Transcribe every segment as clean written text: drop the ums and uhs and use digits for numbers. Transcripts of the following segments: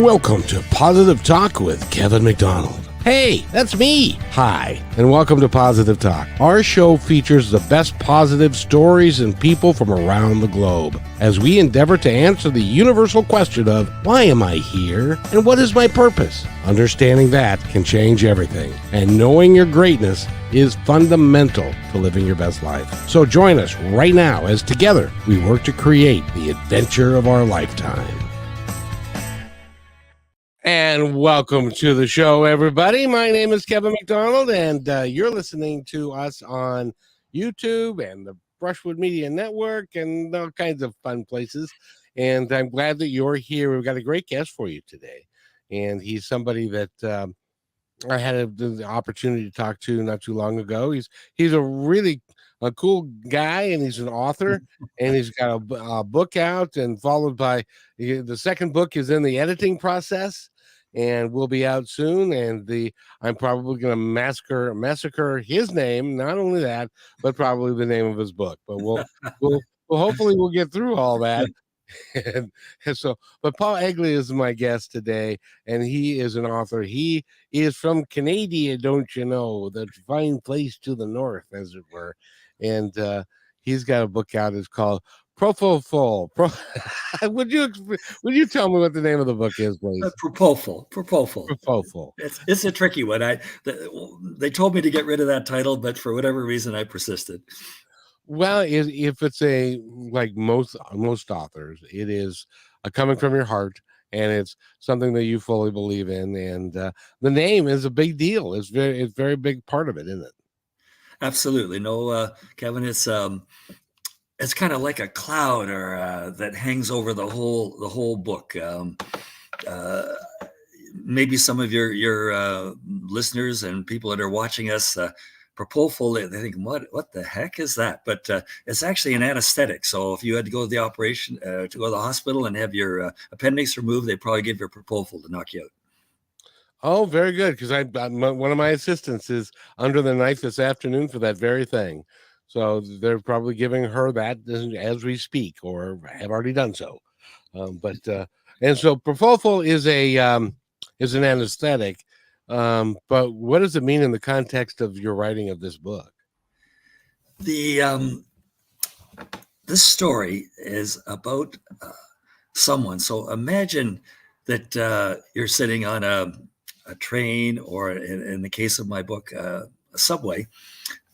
Welcome to Positive Talk with Kevin MacDonald. Hey, that's me. Hi, and welcome to Positive Talk. Our show features the best positive stories and people from around the globe as we endeavor to answer the universal question of why am I here and what is my purpose? Understanding that can change everything, and knowing your greatness is fundamental to living your best life. So join us right now as together we work to create the adventure of our lifetime. And welcome to the show, everybody. My name is Kevin MacDonald, and you're listening to us on YouTube and the Brushwood Media Network and all kinds of fun places. And I'm glad that you're here. We've got a great guest for you today. And he's somebody that I had the opportunity to talk to not too long ago. He's a really cool guy, and he's an author, and he's got a book out, and followed by the second book is in the editing process and will be out soon. And I'm probably going to massacre his name. Not only that, but probably the name of his book. But we'll hopefully we'll get through all that. But Paul Egli is my guest today, and he is an author. He is from Canada, don't you know, the fine place to the north, as it were. And he's got a book out. It's called Propofol. Would you tell me what the name of the book is, please? Propofol. It's a tricky one. They told me to get rid of that title, but for whatever reason, I persisted. Well, if it's like most authors, it is coming from your heart, and it's something that you fully believe in, and the name is a big deal. It's very big part of it, isn't it? Absolutely. No, Kevin, it's kind of like a cloud that hangs over the whole book. Maybe some of your listeners and people that are watching us, propofol, they think, what the heck is that? But it's actually an anesthetic. So if you had to go to the operation, to go to the hospital and have your appendix removed, they probably give you propofol to knock you out. Oh, very good. Because one of my assistants is under the knife this afternoon for that very thing. So they're probably giving her that as we speak, or have already done so. And so propofol is an anesthetic. But what does it mean in the context of your writing of this book? This story is about someone. So imagine that you're sitting on a train, or in the case of my book, a subway,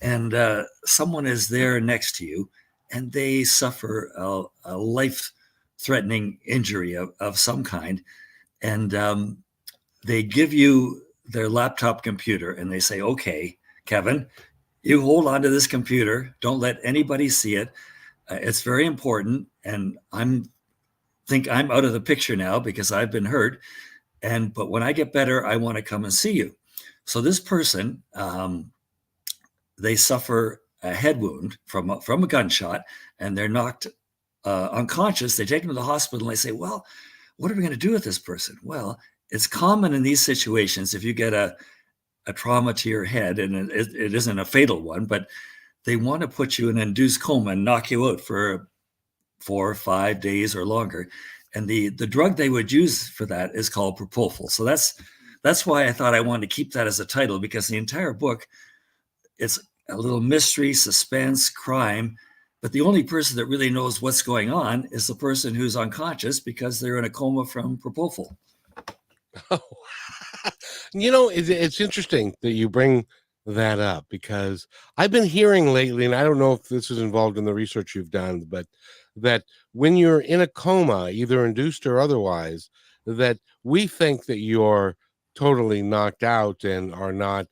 and someone is there next to you, and they suffer a life-threatening injury of some kind, and they give you their laptop computer, and they say, okay, Kevin, you hold on to this computer. Don't let anybody see it. It's very important, and think I'm out of the picture now because I've been hurt. But when I get better, I want to come and see you. So this person, they suffer a head wound from a gunshot, and they're knocked unconscious. They take them to the hospital, and they say, well, what are we going to do with this person? Well, it's common in these situations, if you get a trauma to your head, and it isn't a fatal one, but they want to put you in an induced coma and knock you out for 4 or 5 days or longer. And the drug they would use for that is called propofol. So that's why I thought I wanted to keep that as a title, because the entire book, it's a little mystery, suspense, crime, but the only person that really knows what's going on is the person who's unconscious because they're in a coma from propofol. Oh, it's interesting that you bring that up, because I've been hearing lately, and I don't know if this is involved in the research you've done, but that when you're in a coma, either induced or otherwise, that we think that you're totally knocked out and are not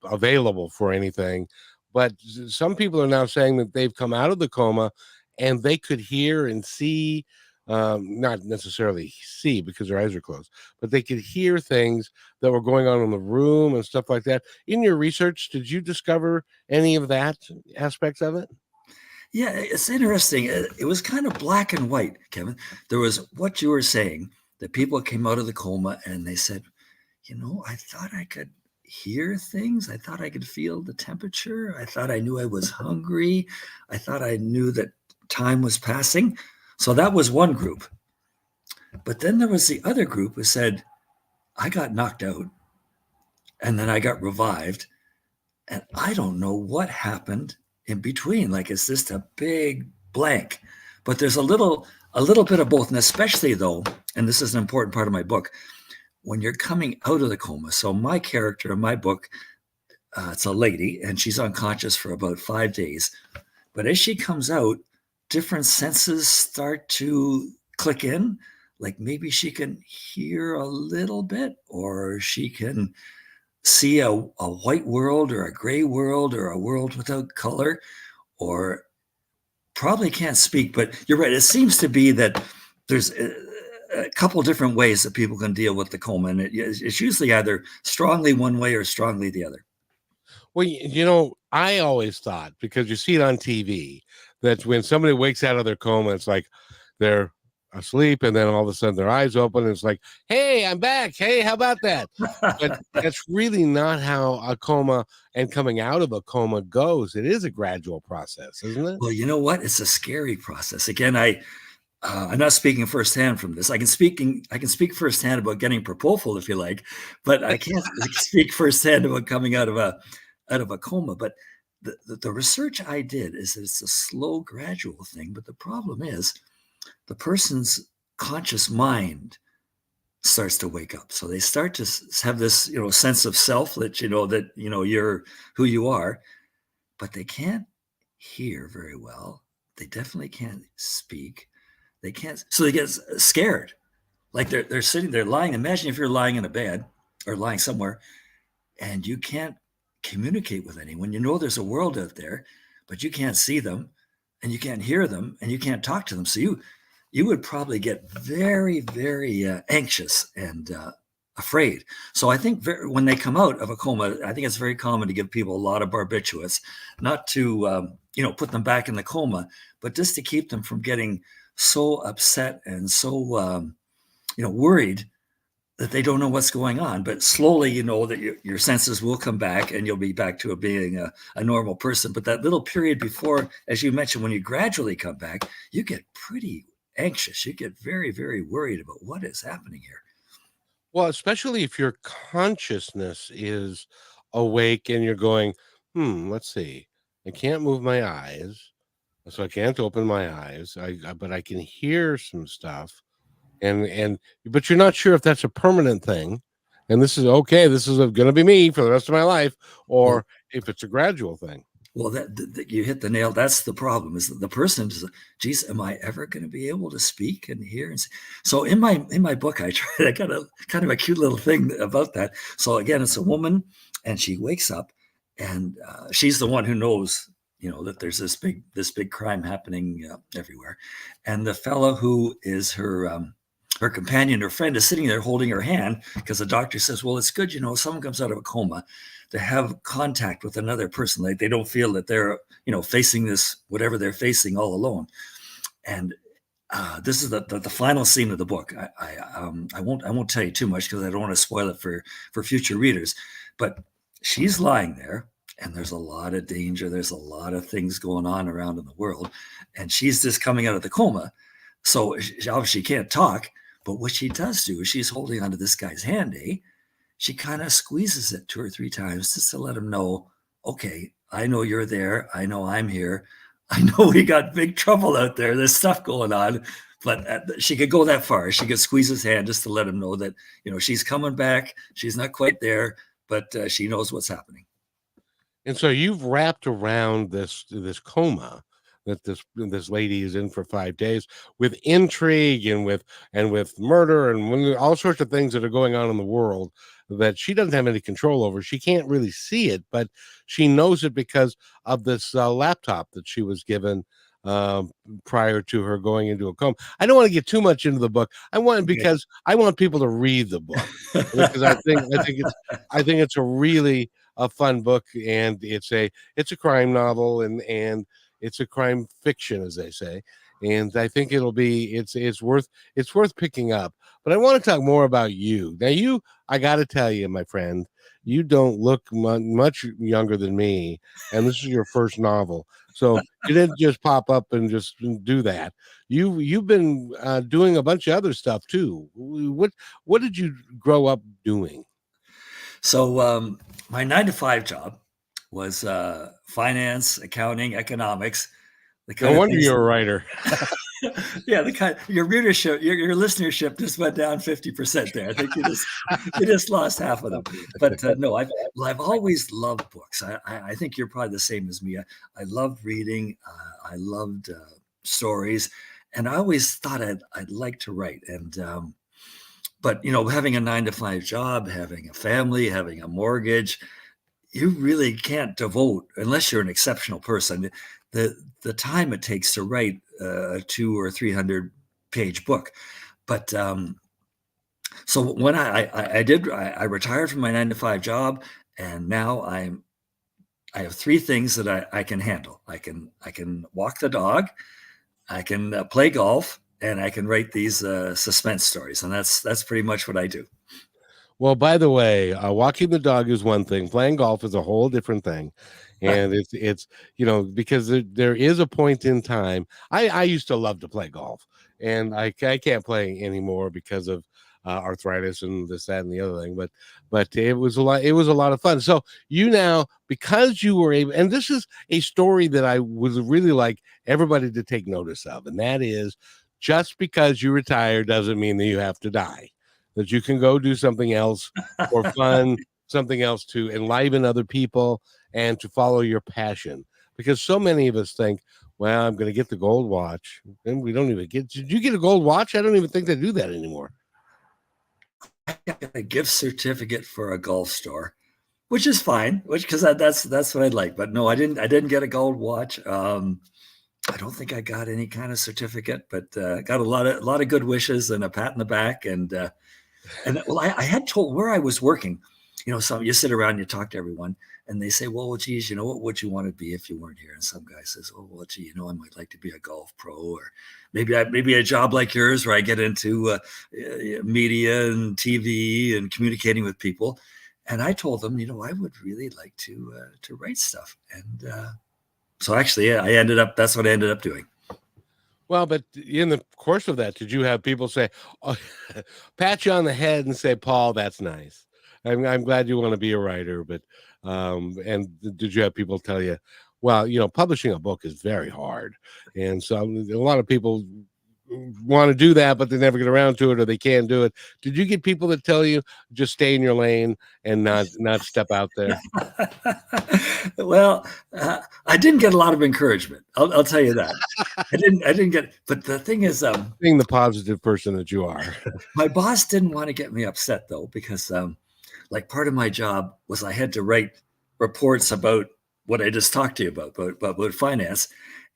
available for anything. But some people are now saying that they've come out of the coma and they could hear and see, not necessarily see because their eyes are closed, but they could hear things that were going on in the room and stuff like that. In your research, did you discover any of that aspects of it? Yeah, it's interesting. It was kind of black and white, Kevin. There was what you were saying, that people came out of the coma and they said, I thought I could hear things. I thought I could feel the temperature. I thought I knew I was hungry. I thought I knew that time was passing. So that was one group. But then there was the other group who said, I got knocked out and then I got revived. And I don't know what happened in between. Like it's just a big blank. But there's a little bit of both. And especially though, and this is an important part of my book, when you're coming out of the coma. So my character in my book, it's a lady, and she's unconscious for about 5 days. But as she comes out, different senses start to click in. Like maybe she can hear a little bit, or she can see a white world, or a gray world, or a world without color, or probably can't speak. But you're right. It seems to be that there's a couple different ways that people can deal with the coma. And it's usually either strongly one way or strongly the other. Well, you know, I always thought, because you see it on TV, that when somebody wakes out of their coma, it's like they're asleep and then all of a sudden their eyes open and it's like, hey, I'm back. Hey, how about that? But that's really not how a coma and coming out of a coma goes. It is a gradual process, isn't it? Well, you know what? It's a scary process. Again, I'm not speaking firsthand from this. I can speak firsthand about getting propofol if you like, but I can't speak firsthand about coming out of a coma. But the research I did is that it's a slow, gradual thing. But the problem is the person's conscious mind starts to wake up. So they start to have this, sense of self that, you're who you are, but they can't hear very well. They definitely can't speak. They can't. So they get scared. Like they're sitting there lying. Imagine if you're lying in a bed or lying somewhere and you can't communicate with anyone. You know there's a world out there, but you can't see them and you can't hear them and you can't talk to them. So you would probably get very, very anxious and afraid. So I think when they come out of a coma, I think it's very common to give people a lot of barbiturates, not to put them back in the coma, but just to keep them from getting so upset and so worried that they don't know what's going on. But slowly, that your senses will come back and you'll be back to being a normal person. But that little period before, as you mentioned, when you gradually come back, you get pretty anxious. You get very, very worried about what is happening here. Well, especially if your consciousness is awake and you're going, let's see, I can't move my eyes, so I can't open my eyes. But I can hear some stuff, but you're not sure if that's a permanent thing, and this is okay. This is going to be me for the rest of my life, or if it's a gradual thing. Well, that you hit the nail. That's the problem. Is that the person is, geez, am I ever going to be able to speak and hear? And so in my book, I got a kind of a cute little thing about that. So again, it's a woman, and she wakes up, and she's the one who knows, that there's this big crime happening everywhere, and the fellow who is her companion, her friend, is sitting there holding her hand because the doctor says, well, it's good, someone comes out of a coma to have contact with another person. Like they don't feel that they're, facing this, whatever they're facing, all alone. And this is the final scene of the book. I won't tell you too much because I don't want to spoil it for future readers. But she's lying there, and there's a lot of danger. There's a lot of things going on around in the world, and she's just coming out of the coma. So she obviously can't talk. But what she does do is she's holding onto this guy's hand, she kind of squeezes it 2 or 3 times just to let him know, okay, I know you're there. I know I'm here. I know we got big trouble out there. There's stuff going on. But she could go that far. She could squeeze his hand just to let him know that, she's coming back. She's not quite there, but she knows what's happening. And so you've wrapped around this coma that this lady is in for 5 days with intrigue and with murder and all sorts of things that are going on in the world that she doesn't have any control over. She can't really see it, but she knows it because of this laptop that she was given prior to her going into a coma. I don't want to get too much into the book. Because I want people to read the book because I think it's a really a fun book, and it's a crime novel and it's a crime fiction, as they say. and I think it's worth picking up. But I want to talk more about you. Now, I got to tell you, my friend, you don't look much younger than me, and this is your first novel, so you didn't just pop up and just do that. You've been doing a bunch of other stuff too. What did you grow up doing? So my 9 to 5 job was finance, accounting, economics, the No kind of wonder things. you're a writer. Yeah, the kind your readership, your listenership just went down 50% there. I think you just lost half of them. But no, I've always loved books. I think you're probably the same as me. I loved reading. I loved stories, and I always thought I'd like to write. And but having a 9 to 5 job, having a family, having a mortgage, you really can't devote, unless you're an exceptional person, the time it takes to write a 200 or 300 page book. But so when I retired from my 9 to 5 job, and now I have 3 things that I can handle. I can walk the dog, I can play golf, and I can write these suspense stories, and that's pretty much what I do. Well, by the way, walking the dog is one thing. Playing golf is a whole different thing, and it's because there is a point in time. I used to love to play golf, and I can't play anymore because of arthritis and this, that, and the other thing. But it was a lot. It was a lot of fun. So you now, because you were able, and this is a story that I would really like everybody to take notice of, and that is, just because you retire doesn't mean that you have to die, that you can go do something else for fun, something else to enliven other people and to follow your passion. Because so many of us think, well, I'm going to get the gold watch. And we don't even did you get a gold watch? I don't even think they do that anymore. I got a gift certificate for a golf store, which is fine, because that's what I'd like. But no, I didn't get a gold watch. I don't think I got any kind of certificate, but got a lot of good wishes and a pat in the back. And well, I had told where I was working. So you sit around, and you talk to everyone, and they say, well, geez, what would you want to be if you weren't here? And some guy says, oh, well, gee, I might like to be a golf pro, or maybe a job like yours where I get into media and TV and communicating with people. And I told them, I would really like to write stuff. And so actually, yeah, that's what I ended up doing. Well, but in the course of that, did you have people say, oh, pat you on the head and say, Paul, that's nice. I'm glad you want to be a writer, but and did you have people tell you, well, publishing a book is very hard, and so a lot of people want to do that, but they never get around to it, or they can't do it. Did you get people that tell you just stay in your lane and not step out there? Well, I didn't get a lot of encouragement. I'll tell you that. I didn't get. But the thing is, being the positive person that you are, my boss didn't want to get me upset though, because like part of my job was I had to write reports about what I just talked to you about finance.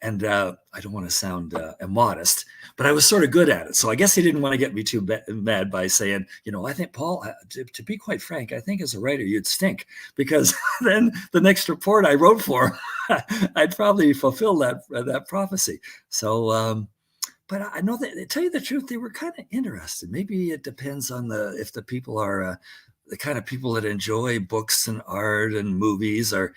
And I don't want to sound immodest, but I was sort of good at it. So I guess he didn't want to get me too mad by saying, I think, Paul, to be quite frank, I think as a writer, you'd stink, because then the next report I wrote for, I'd probably fulfill that prophecy. So, but I know that, to tell you the truth, they were kind of interested. Maybe it depends on if the people are the kind of people that enjoy books and art and movies, or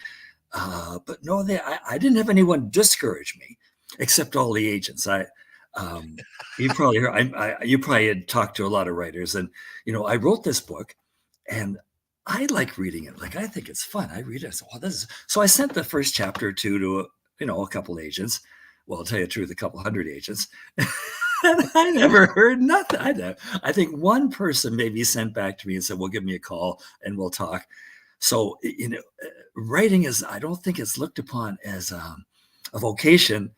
but no, I didn't have anyone discourage me, except all the agents. You probably heard, you probably had talked to a lot of writers, and I wrote this book, and I like reading it. Like, I think it's fun. I read it. So I sent the first chapter or two to a couple agents. Well, I'll tell you the truth, a couple hundred agents. And I never heard nothing. I think one person maybe sent back to me and said, well, give me a call and we'll talk. So, writing I don't think it's looked upon as a vocation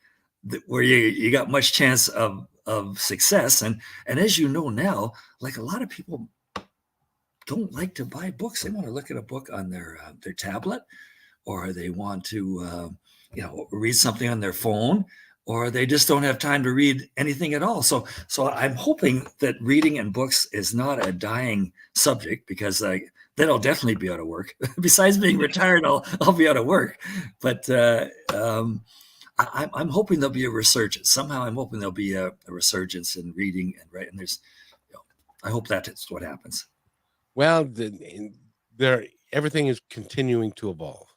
where you got much chance of success. And as you know now, like, a lot of people don't like to buy books. They want to look at a book on their tablet, or they want to, read something on their phone, or they just don't have time to read anything at all. So I'm hoping that reading and books is not a dying subject, because then I'll definitely be out of work. Besides being retired, I'll be out of work. But I'm hoping there'll be a resurgence. Somehow I'm hoping there'll be a resurgence in reading and writing. There's, I hope that's what happens. Well, there everything is continuing to evolve,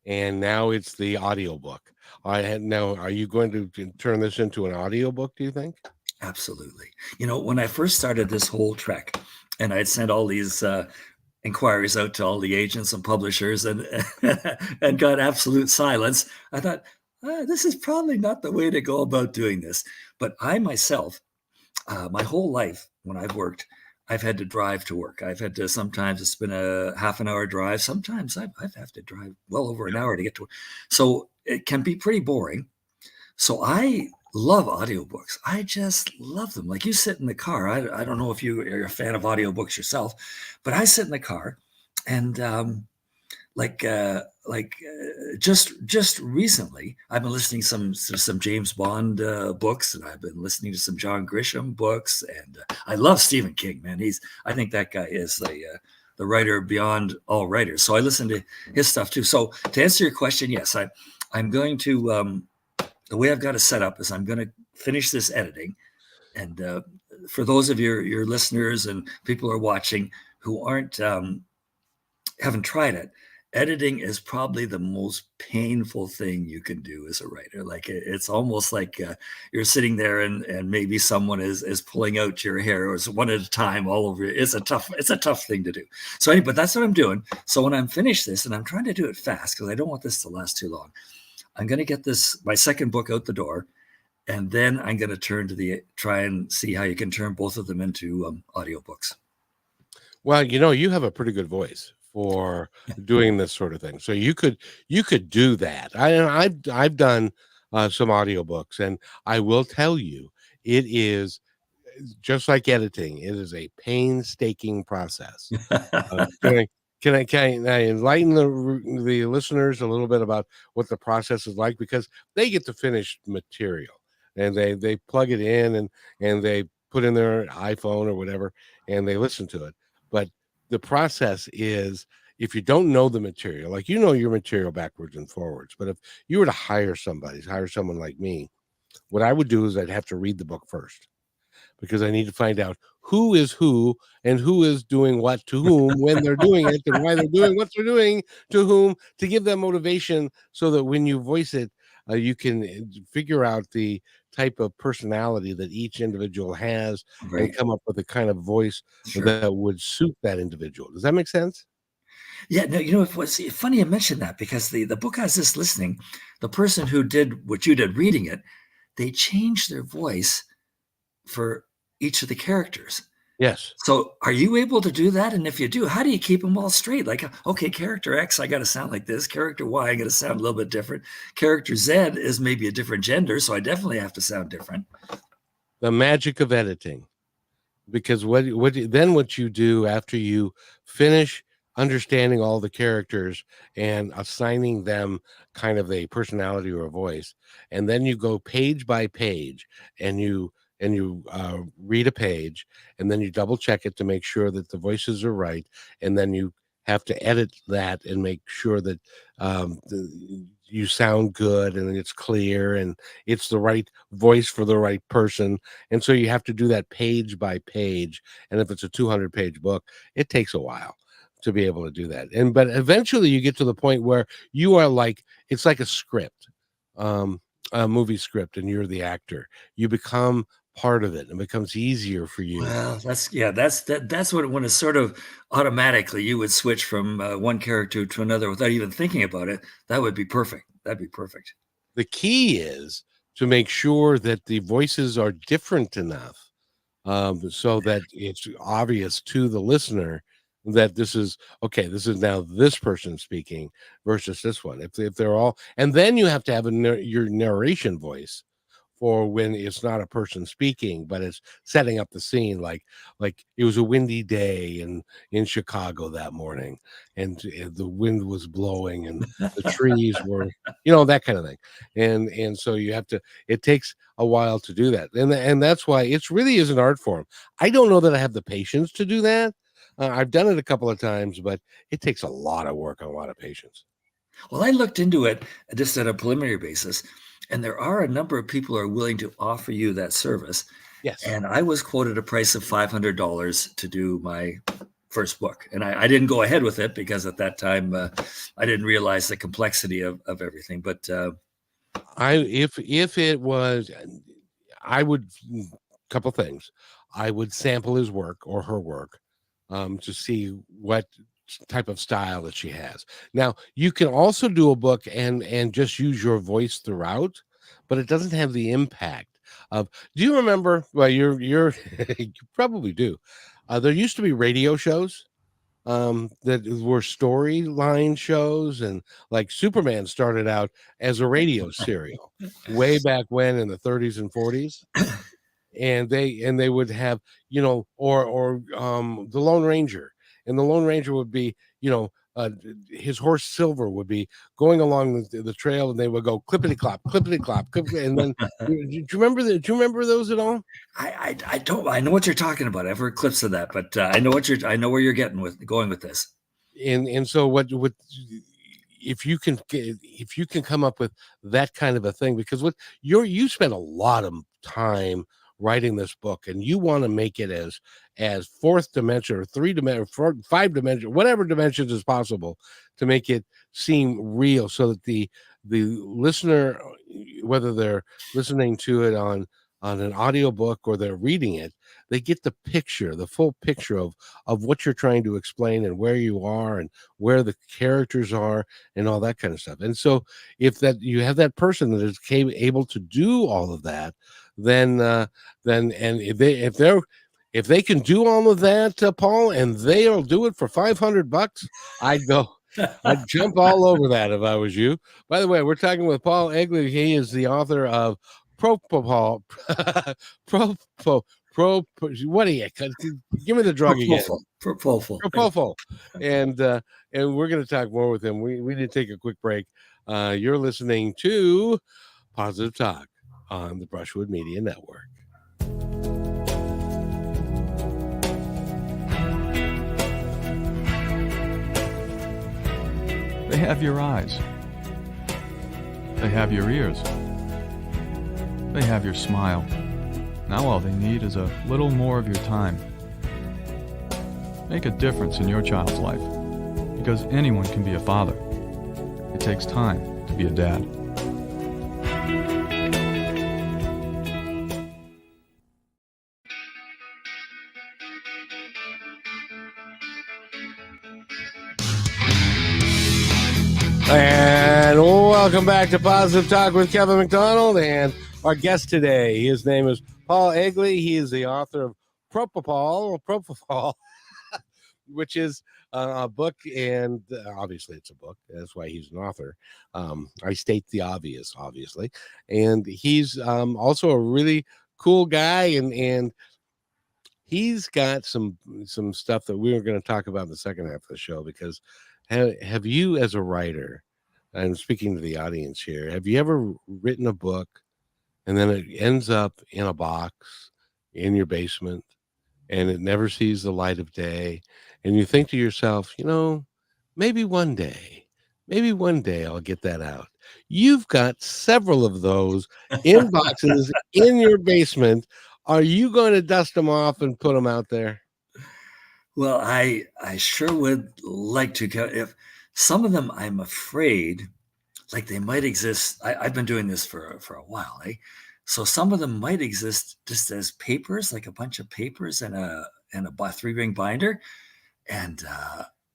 and now it's the audiobook. Now, are you going to turn this into an audiobook, do you think? Absolutely. When I first started this whole trek, and I'd sent all these inquiries out to all the agents and publishers, and and got absolute silence, I thought, this is probably not the way to go about doing this. But I myself, my whole life when I've worked, I've had to drive to work. I've had to, sometimes it's been a half an hour drive. Sometimes I've had to drive well over an hour to get to work. So it can be pretty boring. So I love audiobooks. I just love them. Like, you sit in the car. I don't know if you are a fan of audiobooks yourself, but I sit in the car, and just recently I've been listening to some James Bond books, and I've been listening to some John Grisham books, and I love Stephen King, man. I think that guy is the writer beyond all writers. So I listen to his stuff too. So to answer your question, yes, I'm going to the way I've got it set up is I'm going to finish this editing, and for those of your listeners and people who are watching who aren't haven't tried it, editing is probably the most painful thing you can do as a writer. Like, it's almost like you're sitting there, and maybe someone is pulling out your hair, or it's one at a time all over. It's a tough thing to do. So anyway, but that's what I'm doing. So when I'm finished this, and I'm trying to do it fast because I don't want this to last too long, I'm going to get my second book out the door, and then I'm going to try and see how you can turn both of them into audiobooks. Well, you have a pretty good voice for doing this sort of thing. So you could do that. I've done some audiobooks, and I will tell you, it is just like editing. It is a painstaking process. Can I enlighten the listeners a little bit about what the process is like, because they get the finished material, and they plug it in, and they put in their iPhone or whatever, and they listen to it. But the process is, if you don't know the material, like, your material backwards and forwards, but if you were to hire someone like me, what I would do is I'd have to read the book first, because I need to find out who is who, and who is doing what to whom, when they're doing it, and why they're doing what they're doing to whom, to give them motivation, so that when you voice it, you can figure out the type of personality that each individual has, Right. and come up with a kind of voice Sure. that would suit that individual. Does that make sense? Yeah, no, it was funny you mentioned that, because the book I was just listening, the person who did what you did reading it, they changed their voice for each of the characters. Yes. So are you able to do that? And if you do, how do you keep them all straight? Like, okay, character X, I got to sound like this. Character Y, I got to sound a little bit different. Character Z is maybe a different gender, so I definitely have to sound different. The magic of editing. Because what you do after you finish understanding all the characters and assigning them kind of a personality or a voice, and then you go page by page, and you read a page, and then you double check it to make sure that the voices are right, and then you have to edit that and make sure that you sound good, and it's clear, and it's the right voice for the right person. And so you have to do that page by page. And if it's a 200-page book, it takes a while to be able to do that. But eventually you get to the point where you are like, it's like a script, a movie script, and you're the actor. You become part of it, and it becomes easier for you. Well, that's what, when it's sort of automatically you would switch from one character to another without even thinking about it. That would be perfect. That'd be perfect. The key is to make sure that the voices are different enough, so that it's obvious to the listener that this is now this person speaking versus this one. If they're all, and then you have to have your narration voice for when it's not a person speaking, but it's setting up the scene. Like it was a windy day in Chicago that morning, and the wind was blowing, and the trees were, that kind of thing. And so you have to. It takes a while to do that, and that's why it's really is an art form. I don't know that I have the patience to do that. I've done it a couple of times, but it takes a lot of work and a lot of patience. Well, I looked into it just at a preliminary basis, And there are a number of people who are willing to offer you that service. Yes. And I was quoted a price of $500 to do my first book. And I didn't go ahead with it because at that time I didn't realize the complexity of everything. But if it was, I would, couple things. I would sample his work or her work to see what type of style that she has. Now, you can also do a book and just use your voice throughout, but it doesn't have the impact of. Do you remember? Well, you're you probably do. There used to be radio shows that were storyline shows, and like Superman started out as a radio serial way back when in the 30s and 40s, and they would have, you know, or the Lone Ranger, and the Lone Ranger would be, you know, his horse Silver would be going along the trail, and they would go clippity clop, and then do you remember do you remember those at all? I don't. I know what you're talking about. I've heard clips of that, but I know where you're going with this. And so what if you can come up with that kind of a thing, because you spent a lot of time writing this book, and you want to make it as fourth dimension or 3 dimension, 5 dimension, whatever dimensions is possible, to make it seem real, so that the listener, whether they're listening to it on an audiobook or they're reading it, they get the full picture of what you're trying to explain and where you are and where the characters are and all that kind of stuff. And so if that you have that person that is able to do all of that, then and if they can do all of that, Paul, and they'll do it for $500, I'd go. I'd jump all over that if I was you. By the way, we're talking with Paul Egli. He is the author of Propofol. What are you? Give me the drug again. Propofol. And we're going to talk more with him. We need to take a quick break. You're listening to Positive Talk on the Brushwood Media Network. They have your eyes. They have your ears. They have your smile. Now all they need is a little more of your time. Make a difference in your child's life, because anyone can be a father. It takes time to be a dad. And welcome back to Positive Talk with Kevin MacDonald, and our guest today, his name is Paul Egli. He is the author of Propofol, which is a book, and obviously it's a book. That's why he's an author. I state the obvious, obviously. And he's also a really cool guy, and he's got some stuff that we were going to talk about in the second half of the show, because have you, as a writer, and speaking to the audience here, have you ever written a book and then it ends up in a box in your basement and it never sees the light of day, and you think to yourself, you know, maybe one day I'll get that out? You've got several of those in boxes in your basement. Are you going to dust them off and put them out there? Well, I sure would like to. If some of them, I'm afraid, like they might exist. I've been doing this for a while, eh? So some of them might exist just as papers, like a bunch of papers and a 3-ring binder, and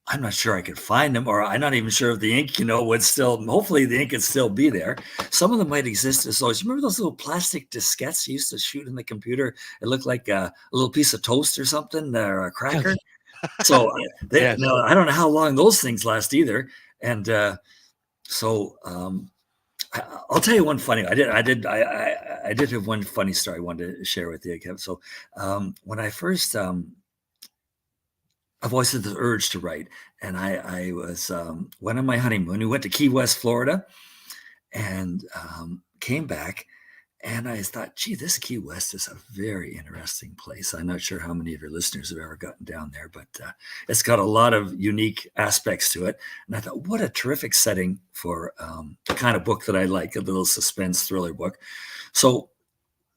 I'm not sure I could find them, or I'm not even sure if the ink, would still. Hopefully, the ink could still be there. Some of them might exist as those. You remember those little plastic diskettes you used to shoot in the computer? It looked like a little piece of toast or something, or a cracker. So Yes. no, I don't know how long those things last either. And so I'll tell you one funny. I did have one funny story I wanted to share with you, Kevin. So when I first I've always had the urge to write, and I was went on my honeymoon. We went to Key West, Florida, and came back, And I thought, gee, this Key West is a very interesting place. I'm not sure how many of your listeners have ever gotten down there, but it's got a lot of unique aspects to it. And I thought, what a terrific setting for the kind of book that I like, a little suspense thriller book. So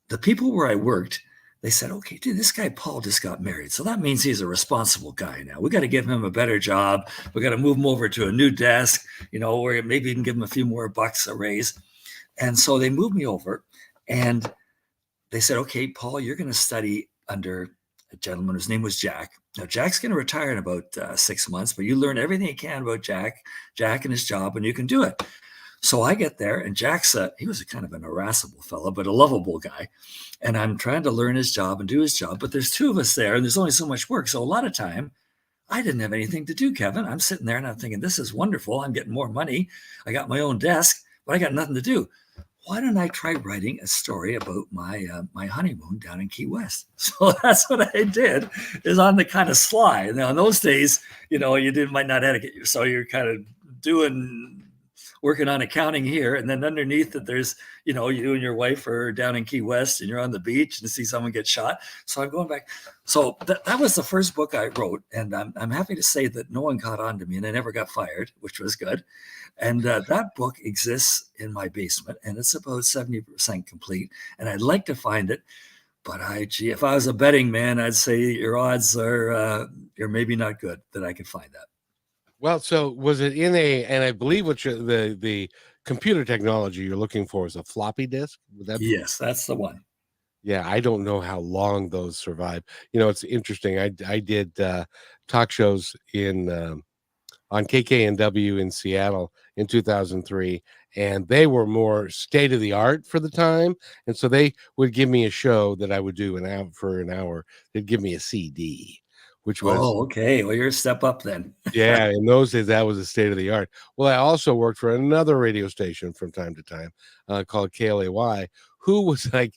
the people where I worked, they said, okay, dude, this guy Paul just got married. So that means he's a responsible guy now. We got to give him a better job. We got to move him over to a new desk, where maybe you can give him a few more bucks a raise. And so they moved me over. And they said, okay, Paul, you're going to study under a gentleman whose name was Jack. Now, Jack's going to retire in about 6 months, but you learn everything you can about Jack and his job, and you can do it. So I get there, and Jack's he was a kind of an irascible fellow, but a lovable guy. And I'm trying to learn his job and do his job, but there's two of us there, and there's only so much work. So a lot of time, I didn't have anything to do, Kevin. I'm sitting there, and I'm thinking, this is wonderful. I'm getting more money. I got my own desk, but I got nothing to do. Why don't I try writing a story about my my honeymoon down in Key West? So that's what I did, is on the kind of sly. Now, in those days, you might not etiquette, so you're kind of working on accounting here, and then underneath that there's, you and your wife are down in Key West, and you're on the beach and see someone get shot. So I'm going back. So that was the first book I wrote, and I'm happy to say that no one caught on to me, and I never got fired, which was good. And that book exists in my basement, and it's about 70% complete. And I'd like to find it, but if I was a betting man, I'd say your odds are maybe not good that I could find that. Well, so was it in and I believe the computer technology you're looking for is a floppy disk? Yes, that's the one. Yeah, I don't know how long those survive. It's interesting. I did talk shows on KKNW in Seattle in 2003, and they were more state of the art for the time. And so they would give me a show that I would do for an hour. They'd give me a CD, which was, okay. Well, you're a step up then. yeah, in those days, that was the state of the art. Well, I also worked for another radio station from time to time called KLAY, who was like,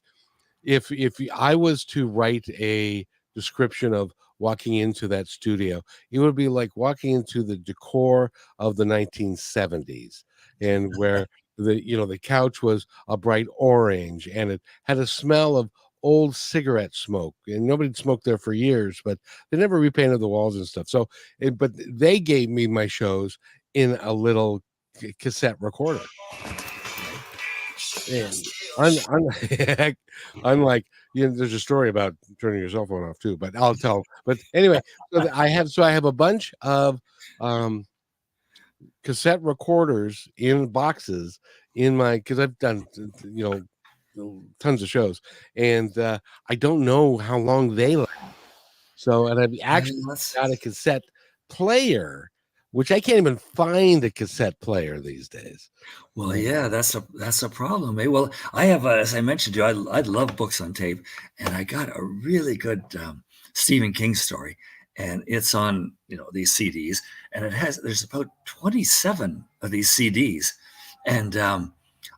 if I was to write a description of walking into that studio, it would be like walking into the decor of the 1970s, and where the couch was a bright orange, and it had a smell of old cigarette smoke, and nobody smoked there for years, but they never repainted the walls and stuff. So, but they gave me my shows in a little cassette recorder. And unlike, there's a story about turning your cell phone off too, but I'll tell. But anyway, I have a bunch of cassette recorders in boxes because I've done tons of shows, and I don't know how long they last. So, and I've actually got a cassette player, which I can't even find a cassette player these days. Well, yeah, that's a problem. Well, I have, as I mentioned to you, I love books on tape, and I got a really good Stephen King story, and it's on these CDs, and there's about 27 of these CDs, and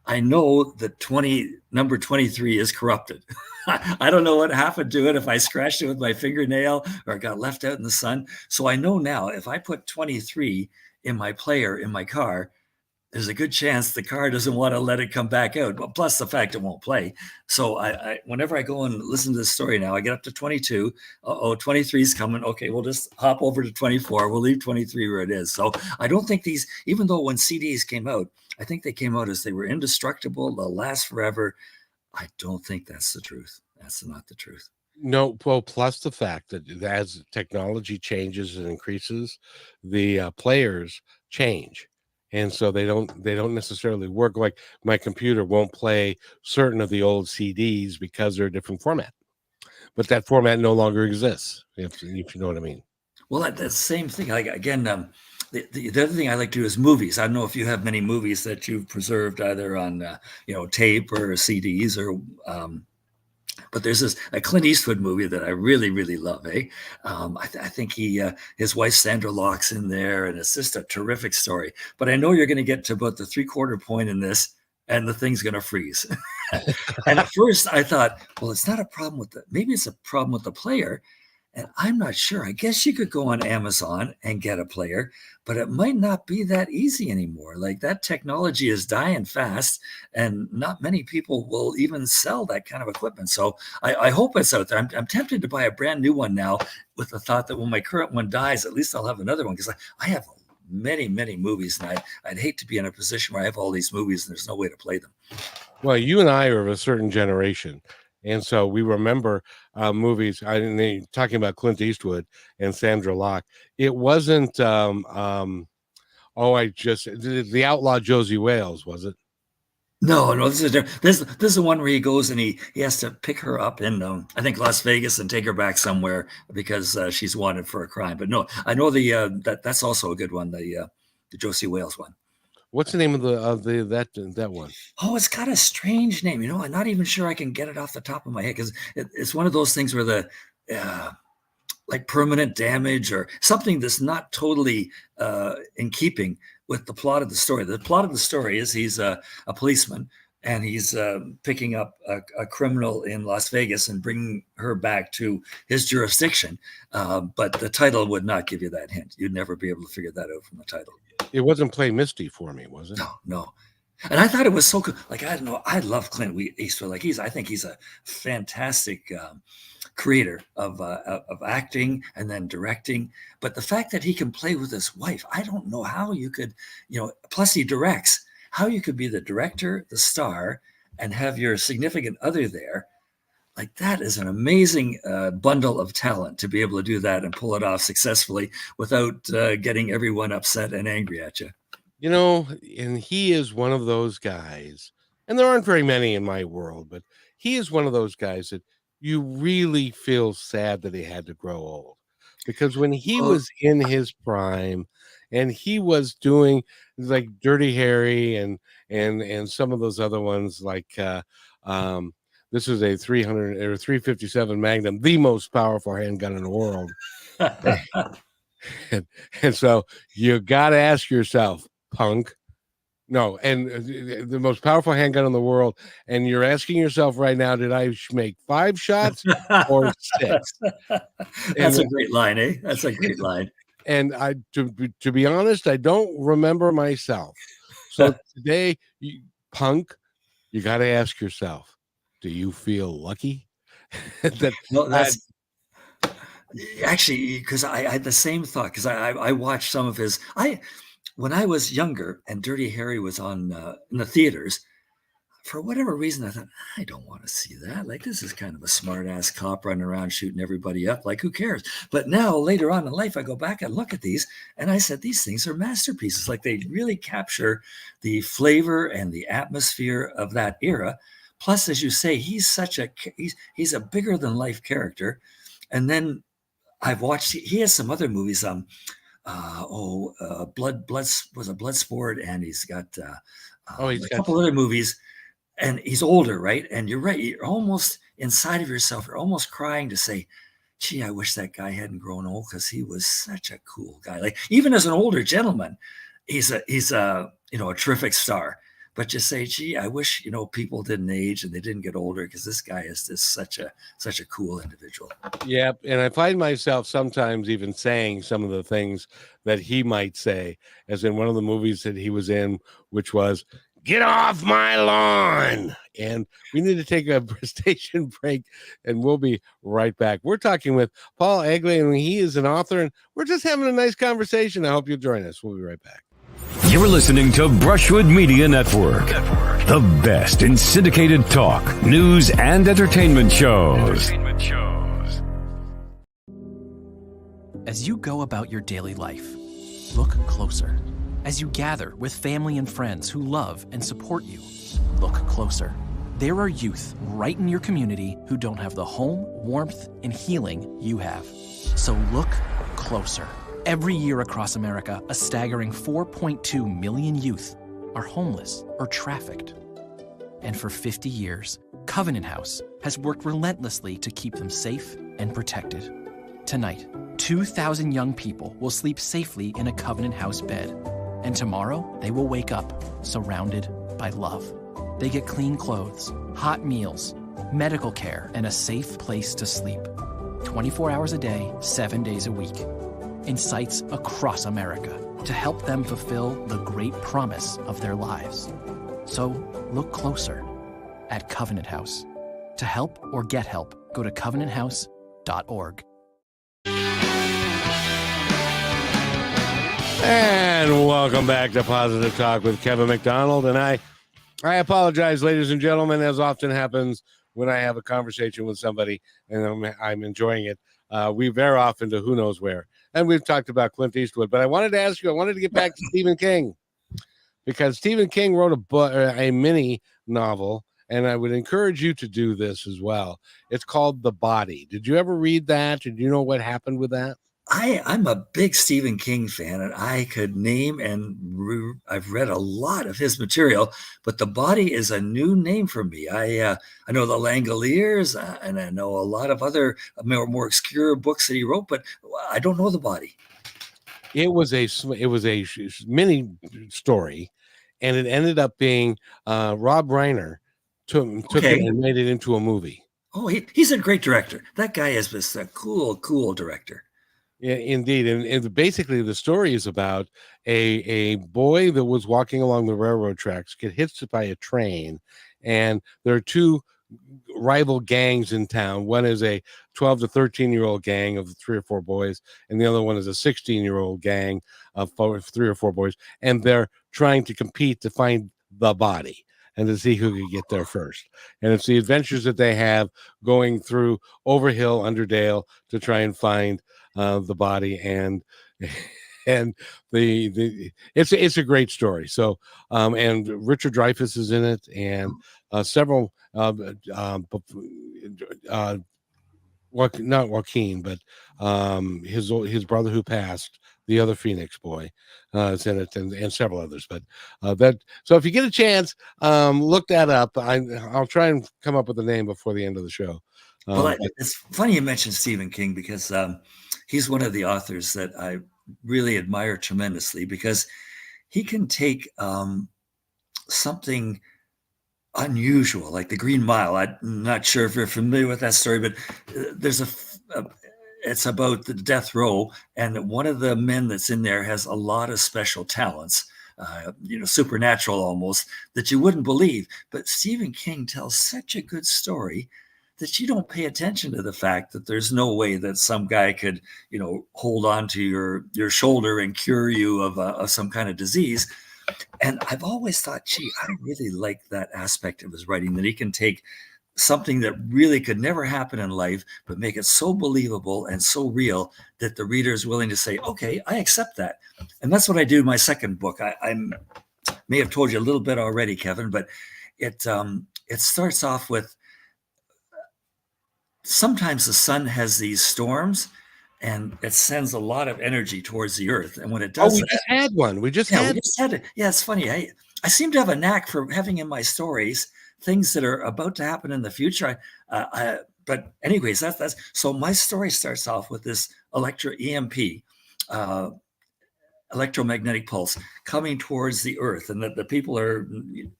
I know that number 23 is corrupted. I don't know what happened to it, if I scratched it with my fingernail or it got left out in the sun. So I know now if I put 23 in my player in my car, there's a good chance the car doesn't want to let it come back out, but plus the fact it won't play. So I whenever I go and listen to this story now, I get up to 22. 23 is coming. Okay, we'll just hop over to 24. We'll leave 23 where it is. So I don't think these, even though when CDs came out, I think they came out as they were indestructible, they'll last forever. I don't think that's the truth. That's not the truth. No, well, plus the fact that as technology changes and increases, the players change. And so they don't necessarily work. Like my computer won't play certain of the old CDs because they're a different format. But that format no longer exists, if you know what I mean. Well, that's the same thing. Like, again, the other thing I like to do is movies. I don't know if you have many movies that you've preserved either on tape or CDs or but there's a Clint Eastwood movie that I really, really love. I think his wife Sandra Locke's in there, and it's just a terrific story. But I know you're going to get to about the 3/4 point in this, and the thing's going to freeze. And at first I thought, well, it's not a problem maybe it's a problem with the player. And I'm not sure. I guess you could go on Amazon and get a player, but it might not be that easy anymore. Like, that technology is dying fast, and not many people will even sell that kind of equipment. So I hope it's out there. I'm tempted to buy a brand new one now, with the thought that when my current one dies, at least I'll have another one, because I have many movies, and I'd hate to be in a position where I have all these movies and there's no way to play them. Well, you and I are of a certain generation, and so we remember movies. Talking about Clint Eastwood and Sandra Locke. It wasn't the outlaw Josie Wales, was it? No, this is different. This is the one where he goes and he has to pick her up in I think Las Vegas and take her back somewhere because she's wanted for a crime. But no, I know that's also a good one, the Josie Wales one. What's the name of that one? Oh, it's got a strange name. I'm not even sure I can get it off the top of my head, because it's one of those things where the like permanent damage or something that's not totally in keeping with the plot of the story. The plot of the story is he's a policeman, and he's picking up a criminal in Las Vegas and bringing her back to his jurisdiction. But the title would not give you that hint. You'd never be able to figure that out from the title. It wasn't Play Misty for me, was it? No. And I thought it was so cool. Like, I don't know, I love Clint Eastwood. Like, I think he's a fantastic creator of acting and then directing. But the fact that he can play with his wife, I don't know how you could, plus he directs, how you could be the director, the star, and have your significant other there. Like, that is an amazing bundle of talent to be able to do that and pull it off successfully without getting everyone upset and angry at you. And he is one of those guys, and there aren't very many in my world, but he is one of those guys that you really feel sad that he had to grow old, because when he was in his prime and he was doing like Dirty Harry and some of those other ones, like this is a 300 or 357 Magnum, the most powerful handgun in the world. and so you got to ask yourself, punk. No, and the most powerful handgun in the world. And you're asking yourself right now, did I make 5 shots or 6? That's a great line, eh? That's a great line. And to be honest, I don't remember myself. So today, punk, you got to ask yourself, do you feel lucky? That's actually, because I had the same thought, because I watched some of his. When I was younger and Dirty Harry was on in the theaters, for whatever reason, I thought, I don't want to see that. Like, this is kind of a smart ass cop running around shooting everybody up. Like, who cares? But now, later on in life, I go back and look at these, and I said, these things are masterpieces. Like, they really capture the flavor and the atmosphere of that era. Plus, as you say, he's a bigger than life character. And then I've watched, he has some other movies. Blood was a Bloodsport, and he's got a couple other movies, and he's older, right? And you're right, you're almost inside of yourself, you're almost crying to say, gee, I wish that guy hadn't grown old, because he was such a cool guy. Like, even as an older gentleman, he's a terrific star. But you say, gee, I wish, people didn't age and they didn't get older, because this guy is just such a cool individual. Yeah. And I find myself sometimes even saying some of the things that he might say, as in one of the movies that he was in, which was, get off my lawn. And we need to take a station break, and we'll be right back. We're talking with Paul Egli, and he is an author, and we're just having a nice conversation. I hope you'll join us. We'll be right back. You're listening to Brushwood Media Network, the best in syndicated talk, news, and entertainment shows. As you go about your daily life, look closer. As you gather with family and friends who love and support you, look closer. There are youth right in your community who don't have the home, warmth, and healing you have. So look closer. Every year across America, a staggering 4.2 million youth are homeless or trafficked. And for 50 years, Covenant House has worked relentlessly to keep them safe and protected. Tonight, 2,000 young people will sleep safely in a Covenant House bed. And tomorrow, they will wake up surrounded by love. They get clean clothes, hot meals, medical care, and a safe place to sleep. 24 hours a day, 7 days a week, in sites across America to help them fulfill the great promise of their lives. So look closer at Covenant House. To help or get help, go to covenanthouse.org. And welcome back to Positive Talk with Kevin MacDonald. And I apologize, ladies and gentlemen, as often happens when I have a conversation with somebody and I'm enjoying it. We veer off into who knows where. And we've talked about Clint Eastwood, but I wanted to get back to Stephen King, because Stephen King wrote a book, a mini novel, and I would encourage you to do this as well. It's called The Body. Did you ever read that? Did you know what happened with that? I'm a big Stephen King fan, and I could name I've read a lot of his material, but The Body is a new name for me. I know The Langoliers, and I know a lot of other more obscure books that he wrote, but I don't know The Body. It was a mini story, and it ended up being Rob Reiner took it and made it into a movie. Oh, he's a great director. That guy is just a cool director. Yeah, indeed. And basically the story is about a boy that was walking along the railroad tracks, get hit by a train, and there are two rival gangs in town. One is a 12 to 13-year-old gang of 3 or 4 boys, and the other one is a 16-year-old gang of 3 or 4 boys, and they're trying to compete to find the body and to see who can get there first. And it's the adventures that they have going through Overhill, Underdale to try and find the body, and it's a great story. So and Richard Dreyfuss is in it, and several not Joaquin, but his brother who passed, the other Phoenix boy, is in it, and several others. But so if you get a chance, look that up. I'll try and come up with a name before the end of the show. Well, it's funny you mentioned Stephen King, because he's one of the authors that I really admire tremendously, because he can take something unusual like the Green Mile. I'm not sure if you're familiar with that story, but there's it's about the death row, and one of the men that's in there has a lot of special talents, supernatural almost, that you wouldn't believe. But Stephen King tells such a good story that you don't pay attention to the fact that there's no way that some guy could, hold on to your shoulder and cure you of some kind of disease. And I've always thought, I really like that aspect of his writing, that he can take something that really could never happen in life, but make it so believable and so real that the reader is willing to say, okay, I accept that. And that's what I do in my second book. I may have told you a little bit already, Kevin, but it starts off with, sometimes the sun has these storms and it sends a lot of energy towards the earth. And when it does, we just had one. We just had it. Yeah, it's funny. I seem to have a knack for having in my stories things that are about to happen in the future. But anyways, that's so my story starts off with this EMP, electromagnetic pulse, coming towards the earth, and that the people are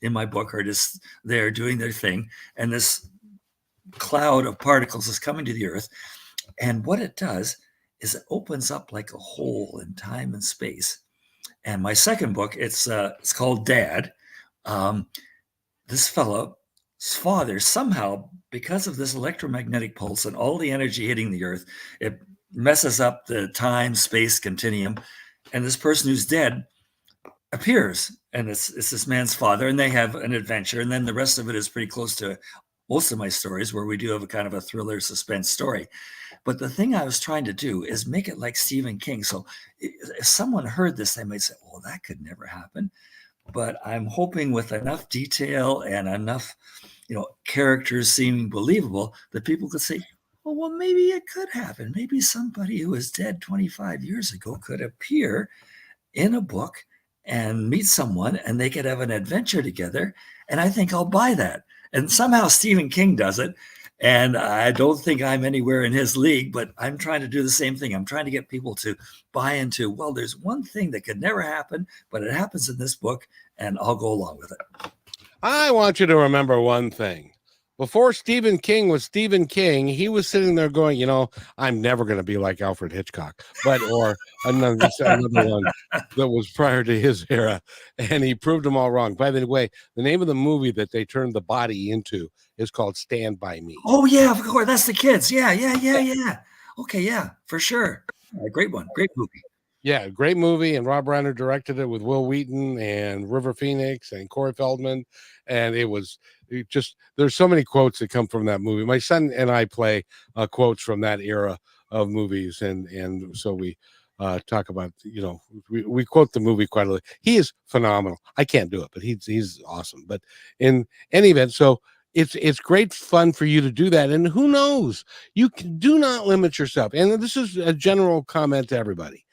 in my book are just there doing their thing, and this cloud of particles is coming to the earth, and what it does is it opens up like a hole in time and space. And my second book, it's called Dad. This fellow's father, somehow, because of this electromagnetic pulse and all the energy hitting the earth, it messes up the time-space continuum, and this person who's dead appears, and it's this man's father, and they have an adventure, and then the rest of it is pretty close to most of my stories, where we do have a kind of a thriller suspense story. But the thing I was trying to do is make it like Stephen King. So if someone heard this, they might say, well, that could never happen. But I'm hoping with enough detail and enough, characters seeming believable, that people could say, oh, well, maybe it could happen. Maybe somebody who was dead 25 years ago could appear in a book and meet someone, and they could have an adventure together. And I think I'll buy that. And somehow Stephen King does it. And I don't think I'm anywhere in his league, but I'm trying to do the same thing. I'm trying to get people to buy into, well, there's one thing that could never happen, but it happens in this book, and I'll go along with it. I want you to remember one thing. before Stephen King was Stephen King, he was sitting there going, I'm never going to be like Alfred Hitchcock, or another one that was prior to his era, and he proved them all wrong. By the way, the name of the movie that they turned the body into is called Stand By Me. Oh yeah, of course, that's the kids. Yeah. Okay, yeah, for sure. Yeah, great one, great movie. Yeah, great movie, and Rob Reiner directed it with Will Wheaton and River Phoenix and Corey Feldman, and there's so many quotes that come from that movie. My son and I play quotes from that era of movies, and so we talk about, we quote the movie quite a lot. He is phenomenal. I can't do it, but he's awesome. But in any event, so it's great fun for you to do that, and who knows, do not limit yourself. And this is a general comment to everybody.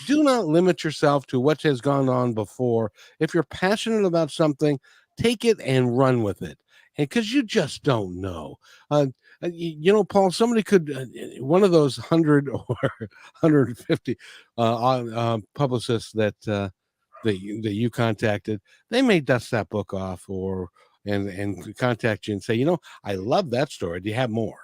Do not limit yourself to what has gone on before. If you're passionate about something, take it and run with it. And because you just don't know. Paul, somebody could, one of those 100 or 150 publicists that you contacted, they may dust that book off and contact you and say, I love that story. Do you have more?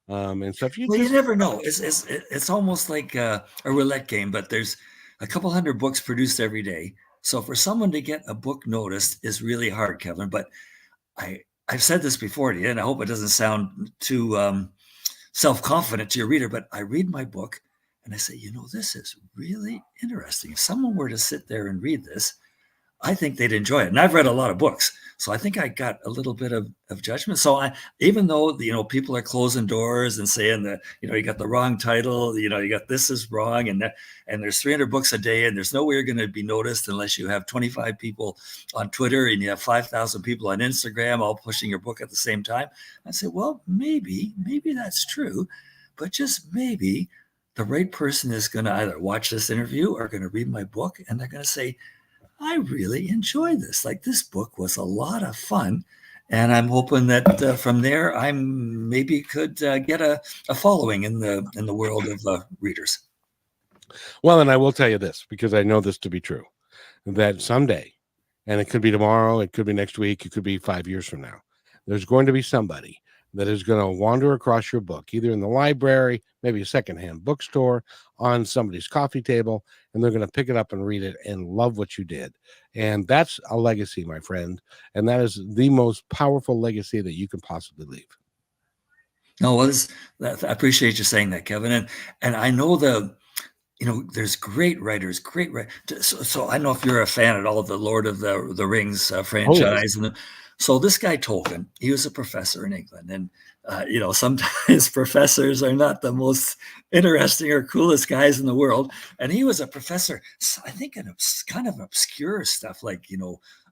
And so if you never know. It's almost like a roulette game, but there's a couple hundred books produced every day. So for someone to get a book noticed is really hard, Kevin. But I've said this before to you, and I hope it doesn't sound too self-confident to your reader, but I read my book and I say, this is really interesting. If someone were to sit there and read this, I think they'd enjoy it. And I've read a lot of books, so I think I got a little bit of judgment. So even though, people are closing doors and saying that, you got the wrong title, you got this is wrong, and there's 300 books a day, and there's no way you're going to be noticed unless you have 25 people on Twitter and you have 5,000 people on Instagram all pushing your book at the same time. I say, well, maybe that's true, but just maybe the right person is going to either watch this interview or going to read my book, and they're going to say, I really enjoyed this. Like, this book was a lot of fun. And I'm hoping that from there, I maybe could get a following in the world of readers. Well, and I will tell you this, because I know this to be true, that someday, and it could be tomorrow, it could be next week, it could be 5 years from now, there's going to be somebody that is going to wander across your book, either in the library, maybe a secondhand bookstore, on somebody's coffee table, and they're going to pick it up and read it and love what you did. And that's a legacy, my friend. And that is the most powerful legacy that you can possibly leave. No, well, I appreciate you saying that, Kevin. And I know there's great writers, So I don't know if you're a fan at all of the Lord of the Rings franchise. Oh, yes. So this guy Tolkien, he was a professor in England, and sometimes professors are not the most interesting or coolest guys in the world. And he was a professor, I think, in kind of obscure stuff like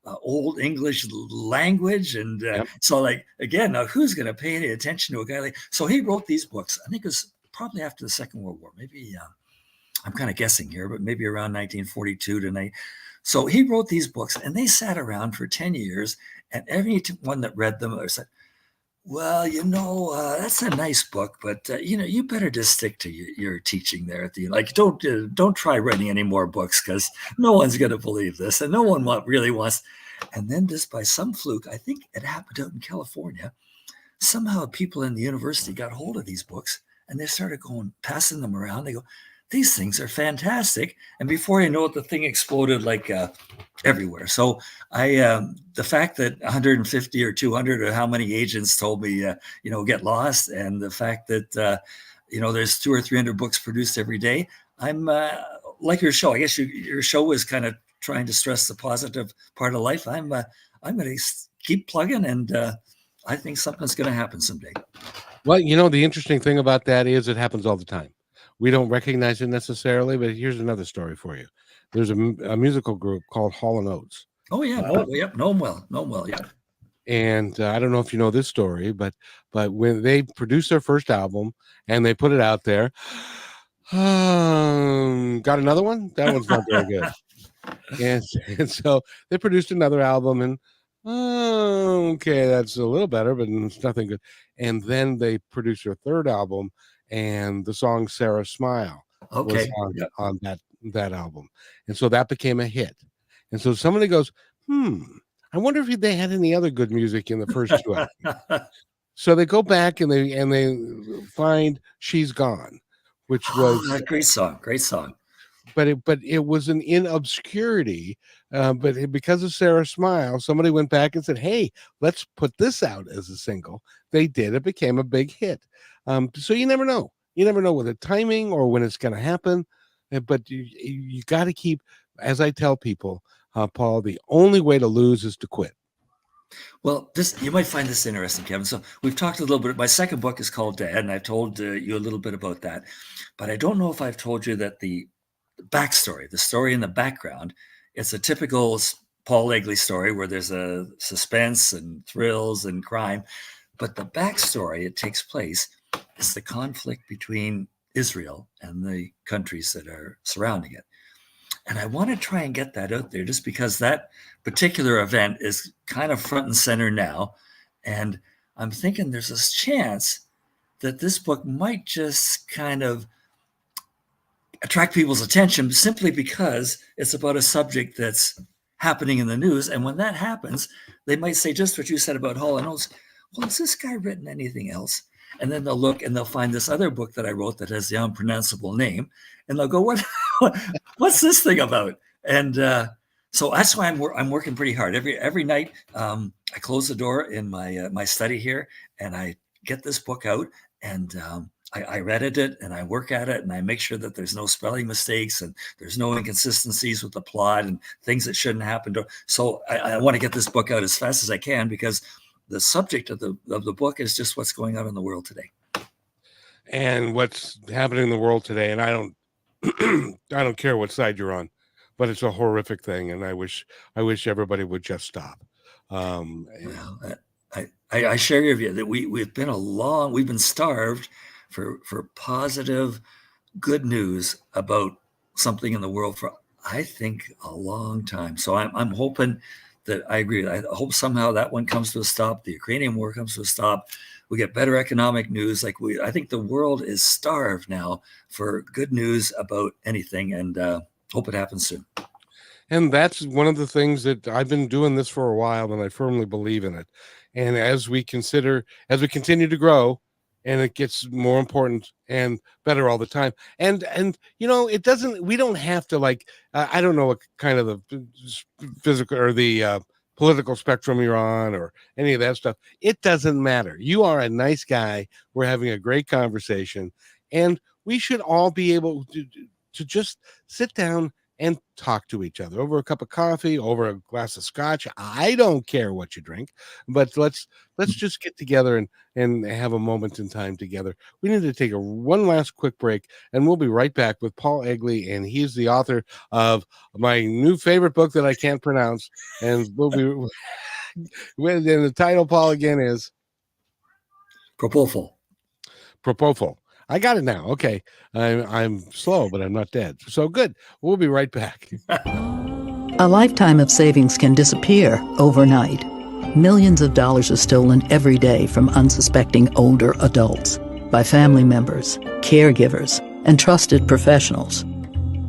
Old English language, and yep. So like again, now who's going to pay any attention to a guy like? So he wrote these books. I think it was probably after the Second World War, maybe. I'm kind of guessing here, but maybe around 1942 to. So he wrote these books, and they sat around for 10 years, and everyone that read them said, well, that's a nice book, but you better just stick to your teaching there at the end. Like, don't try writing any more books, because no one's going to believe this, and no one really wants. And then just by some fluke, I think it happened out in California, somehow people in the university got hold of these books, and they started passing them around. They go, these things are fantastic. And before you know it, the thing exploded like everywhere. So the fact that 150 or 200 or how many agents told me, get lost, and the fact that, there's 200 or 300 books produced every day, I'm like your show. I guess your show is kind of trying to stress the positive part of life. I'm going to keep plugging, and I think something's going to happen someday. Well, the interesting thing about that is it happens all the time. We don't recognize it necessarily, but here's another story for you. There's a musical group called Hall & Oates. Oh, yeah. Yep. Know them well. Yeah. And I don't know if you know this story, but when they produced their first album and they put it out there, got another one? That one's not very good. and so they produced another album, and okay, that's a little better, but it's nothing good. And then they produced their third album, and the song Sarah Smile was on that album. And so that became a hit. And so somebody goes, I wonder if they had any other good music in the first two albums. So they go back and they find She's Gone, which was a great song. but it was in obscurity. Because of Sarah's Smile, somebody went back and said, "Hey, let's put this out as a single." They did. It became a big hit. So you never know. You never know with the timing or when it's going to happen. But you got to keep, as I tell people, Paul, the only way to lose is to quit. Well, you might find this interesting, Kevin. So we've talked a little bit. My second book is called Dad, and I've told you a little bit about that. But I don't know if I've told you that the backstory, the story in the background, it's a typical Paul Egli story where there's a suspense and thrills and crime. But the backstory, it takes place, is the conflict between Israel and the countries that are surrounding it. And I want to try and get that out there just because that particular event is kind of front and center now. And I'm thinking there's this chance that this book might just kind of attract people's attention simply because it's about a subject that's happening in the news. And when that happens, they might say just what you said about Hall & Oates. Well, has this guy written anything else? And then they'll look and they'll find this other book that I wrote that has the unpronounceable name. And they'll go, what's this thing about? And so that's why I'm working pretty hard. Every night I close the door in my study here and I get this book out and I edit it and I work at it and I make sure that there's no spelling mistakes and there's no inconsistencies with the plot and things that shouldn't happen. So I want to get this book out as fast as I can because the subject of the book is just what's going on in the world today. And what's happening in the world today. And I don't care what side you're on, but it's a horrific thing. And I wish everybody would just stop. Well, I share your view that we've been starved for positive, good news about something in the world for, I think, a long time. So I'm hoping that I agree. I hope somehow that one comes to a stop. The Ukrainian war comes to a stop. We get better economic news. I think the world is starved now for good news about anything, and hope it happens soon. And that's one of the things that I've been doing this for a while, and I firmly believe in it. And as we continue to grow, and it gets more important and better all the time. And we don't have to I don't know what kind of the physical or the political spectrum you're on or any of that stuff. It doesn't matter. You are a nice guy. We're having a great conversation, and we should all be able to just sit down and talk to each other over a cup of coffee, over a glass of scotch. I don't care what you drink, but let's just get together and have a moment in time together. We need to take one last quick break, and we'll be right back with Paul Egli, and he's the author of my new favorite book that I can't pronounce, and we'll be. And the title, Paul, again is Propofol. I got it now. Okay. I'm slow, but I'm not dead. So good. We'll be right back. A lifetime of savings can disappear overnight. Millions of dollars are stolen every day from unsuspecting older adults by family members, caregivers, and trusted professionals.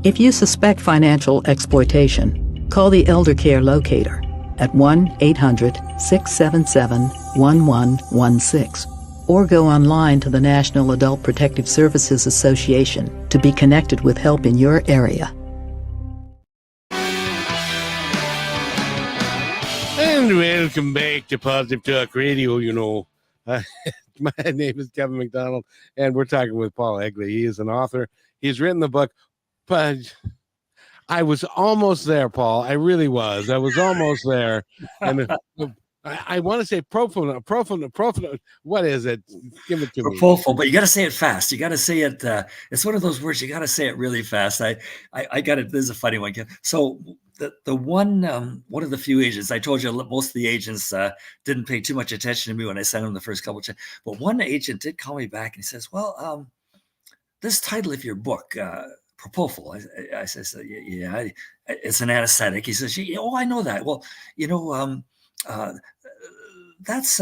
If you suspect financial exploitation, call the Elder Care Locator at 1-800-677-1116. Or go online to the National Adult Protective Services Association to be connected with help in your area. And welcome back to Positive Talk Radio. My name is Kevin MacDonald, and we're talking with Paul Egli. He is an author. He's written the book, but I was almost there, Paul. I really was. I was almost there. And I want to say profano. What is it? Give it to me. Propofol, but you got to say it fast. You got to say it. It's one of those words you got to say it really fast. I got it. This is a funny one. So the one of the few agents I told you, most of the agents didn't pay too much attention to me when I sent them the first couple of checks. But one agent did call me back and he says, "Well, this title of your book." Propofol. I says, "Yeah, it's an anesthetic." He says, "Oh, I know that." Well, that's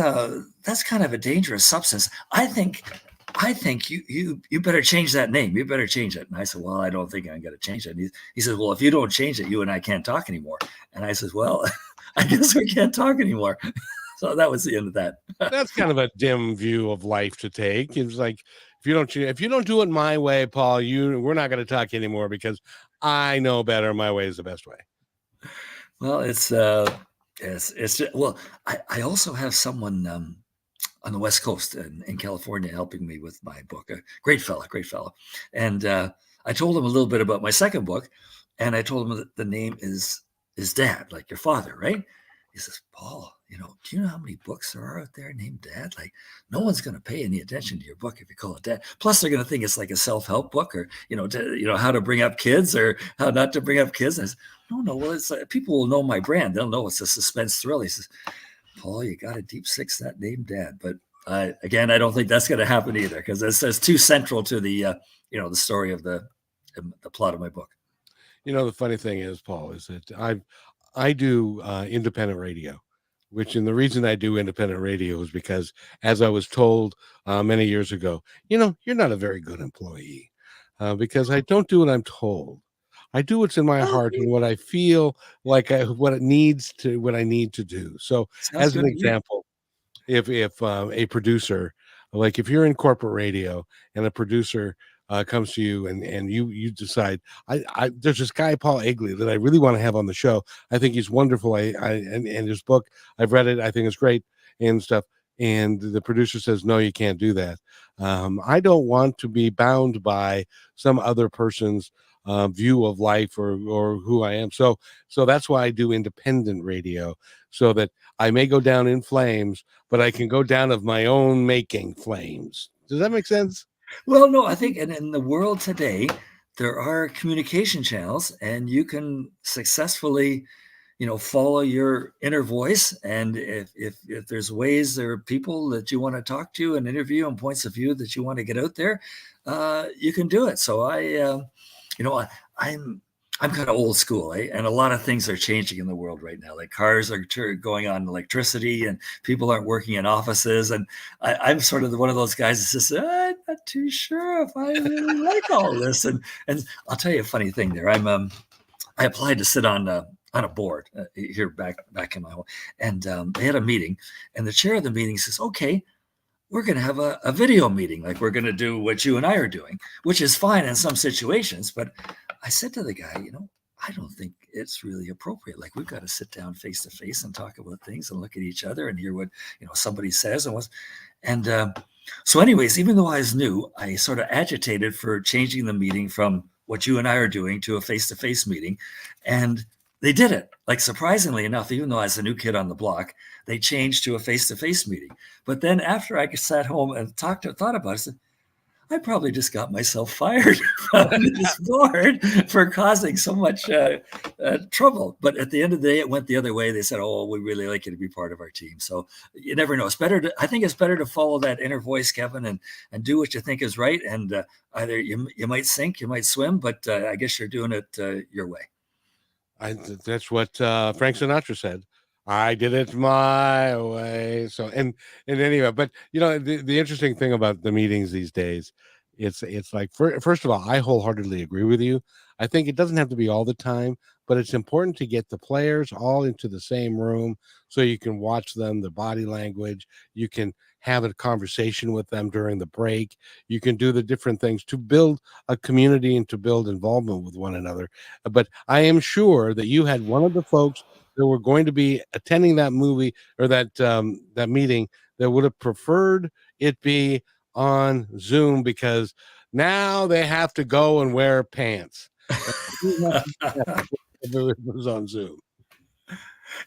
kind of a dangerous substance. I think you better change that name. You better change it. And I said, "Well, I don't think I'm going to change it." And he says, "Well, if you don't change it, you and I can't talk anymore." And I said, "Well, I guess we can't talk anymore." So that was the end of that. That's kind of a dim view of life to take. It's like, if you don't do it my way, Paul, we're not going to talk anymore because I know better. My way is the best way. Well, well, I also have someone on the West Coast in California helping me with my book. A great fella. And I told him a little bit about my second book, and I told him that the name is Dad, like your father, right? He says, Paul, do you know how many books there are out there named Dad? Like, no one's going to pay any attention to your book if you call it Dad. Plus, they're going to think it's like a self-help book, or how to bring up kids or how not to bring up kids. I said, no. Well, it's people will know my brand. They'll know it's a suspense thrill. He says, Paul, you got to deep six that name Dad. But again, I don't think that's going to happen either, because it's too central to the the story of the plot of my book. The funny thing is, Paul, is that I do independent radio, and the reason I do independent radio is because, as I was told many years ago, you're not a very good employee because I don't do what I'm told. I do what's in my heart and what I feel like what I need to do. So, as an example, if a producer, like if you're in corporate radio and a producer comes to you and you decide, there's this guy, Paul Egli, that I really want to have on the show. I think he's wonderful. And his book, I've read it. I think it's great and stuff. And the producer says, no, you can't do that. I don't want to be bound by some other person's view of life or who I am. So that's why I do independent radio, so that I may go down in flames, but I can go down of my own making flames. Does that make sense? Well, no, I think in the world today, there are communication channels, and you can successfully, follow your inner voice. And if there's ways, there are people that you want to talk to and interview and points of view that you want to get out there, you can do it. So I'm kind of old school, and a lot of things are changing in the world right now. Like cars are going on electricity, and people aren't working in offices. And I'm sort of one of those guys that says, I'm not too sure if I really like all this. And I'll tell you a funny thing there. I applied to sit on a board here back in my home, and they had a meeting, and the chair of the meeting says, okay, we're going to have a video meeting. Like, we're going to do what you and I are doing, which is fine in some situations. But I said to the guy, I don't think it's really appropriate. Like, we've got to sit down face to face and talk about things and look at each other and hear what, somebody says. So anyways, even though I was new, I sort of agitated for changing the meeting from what you and I are doing to a face-to-face meeting. And they did it. Like, surprisingly enough, even though I was a new kid on the block, they changed to a face-to-face meeting. But then after I sat home and thought about it, I said, I probably just got myself fired from this board for causing so much trouble. But at the end of the day, it went the other way. They said, oh, we really like you to be part of our team. So you never know. I think it's better to follow that inner voice, Kevin, and do what you think is right. And either you might sink, you might swim, but I guess you're doing it your way. That's what Frank Sinatra said. I did it my way. So, and anyway, but the interesting thing about the meetings these days, it's like, first of all, I wholeheartedly agree with you. I think it doesn't have to be all the time, but it's important to get the players all into the same room so you can watch them, the body language. You can have a conversation with them during the break. You can do the different things to build a community and to build involvement with one another. But I am sure that you had one of the folks that were going to be attending that movie or that meeting that would have preferred it be on Zoom, because now they have to go and wear pants. If it was on Zoom.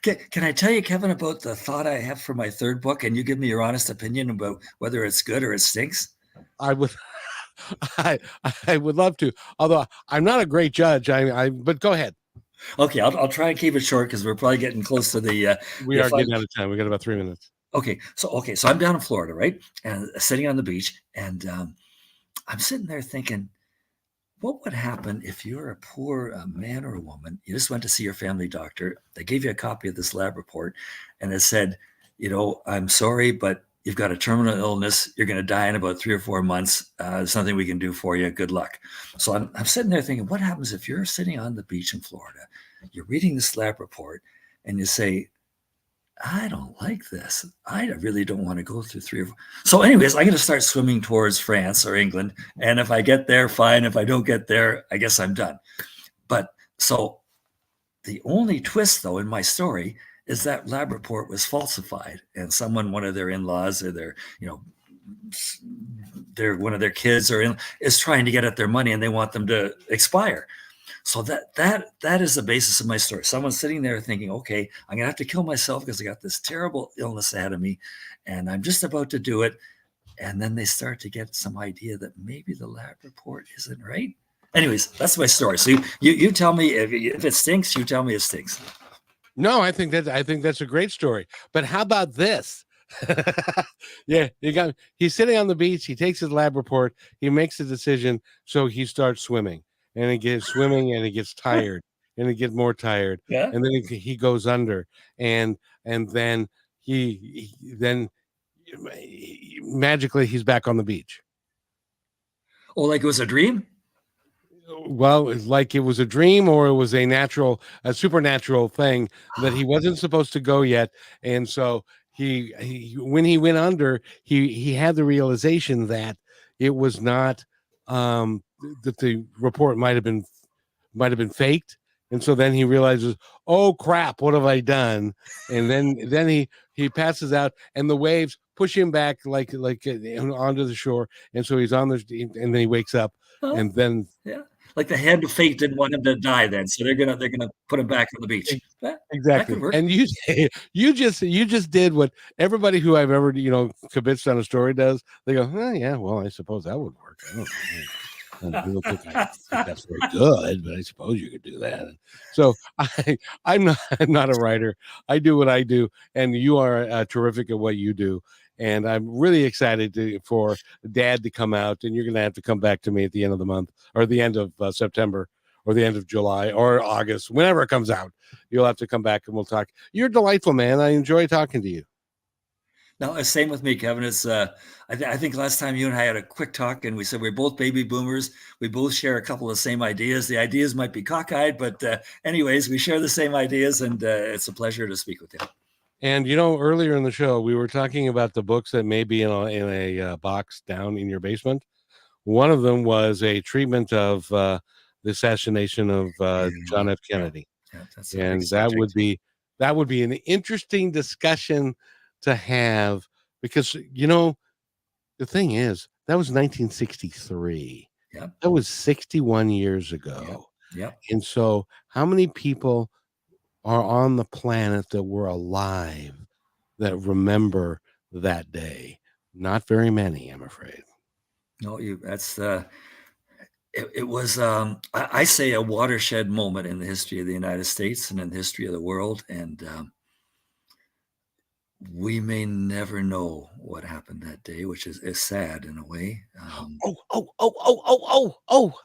Can I tell you, Kevin, about the thought I have for my third book, and you give me your honest opinion about whether it's good or it stinks? I would I would love to, although I'm not a great judge. But go ahead. Okay, I'll try and keep it short because we're probably getting close to the. We are getting out of time. We got about 3 minutes. Okay, so I'm down in Florida, right, and sitting on the beach, and I'm sitting there thinking, what would happen if you're a poor man or a woman? You just went to see your family doctor. They gave you a copy of this lab report, and it said, I'm sorry, but you've got a terminal illness. You're going to die in about 3 or 4 months. There's nothing we can do for you. Good luck. So I'm sitting there thinking, what happens if you're sitting on the beach in Florida, you're reading this lab report, and you say, I don't like this. I really don't want to go through 3 or 4. So anyways, I'm going to start swimming towards France or England. And if I get there, fine. If I don't get there, I guess I'm done. But so the only twist, though, in my story is that lab report was falsified, and one of their in-laws, or their, one of their kids is trying to get at their money, and they want them to expire. So that is the basis of my story. Someone's sitting there thinking, okay, I'm gonna have to kill myself because I got this terrible illness ahead of me, and I'm just about to do it. And then they start to get some idea that maybe the lab report isn't right. Anyways, that's my story. So you tell me if it stinks. You tell me it stinks. No, I think that's a great story. But how about this? Yeah, he's sitting on the beach. He takes his lab report. He makes a decision. So he starts swimming, and he gets swimming, and he gets tired, and he gets more tired. Yeah. And then he goes under, and then he magically he's back on the beach. Oh, like it was a dream? Well, it's like it was a dream, or it was a supernatural thing that he wasn't supposed to go yet. And so he when he went under, he had the realization that it was not that the report might have been faked. And so then he realizes, oh crap, what have I done? And then he passes out, and the waves push him back like onto the shore. And so he's on and then he wakes up, and then like the hand of fate didn't want him to die then, so they're gonna put him back on the beach. Exactly. And you just did what everybody who I've ever convinced on a story does. They go, oh yeah, well, I suppose that would work. I don't think that's very good, but I suppose you could do that. So I'm not a writer. I do what I do, and you are terrific at what you do. And I'm really excited for Dad to come out, and you're going to have to come back to me at the end of the month, or the end of September, or the end of July, or August, whenever it comes out. You'll have to come back, and we'll talk. You're delightful, man. I enjoy talking to you. No, same with me, Kevin. It's I think last time you and I had a quick talk, and we said we're both baby boomers. We both share a couple of the same ideas. The ideas might be cockeyed, but anyways, we share the same ideas, and it's a pleasure to speak with you. And earlier in the show, we were talking about the books that may be in a box down in your basement. One of them was a treatment of the assassination of John F. Kennedy, and that would be an interesting discussion to have, because the thing is, that was 1963. Yeah, that was 61 years ago. Yeah. And so, how many people are on the planet that were alive that remember that day? Not very many, I'm afraid. No, that's it was I say a watershed moment in the history of the United States and in the history of the world, and we may never know what happened that day, which is sad in a way.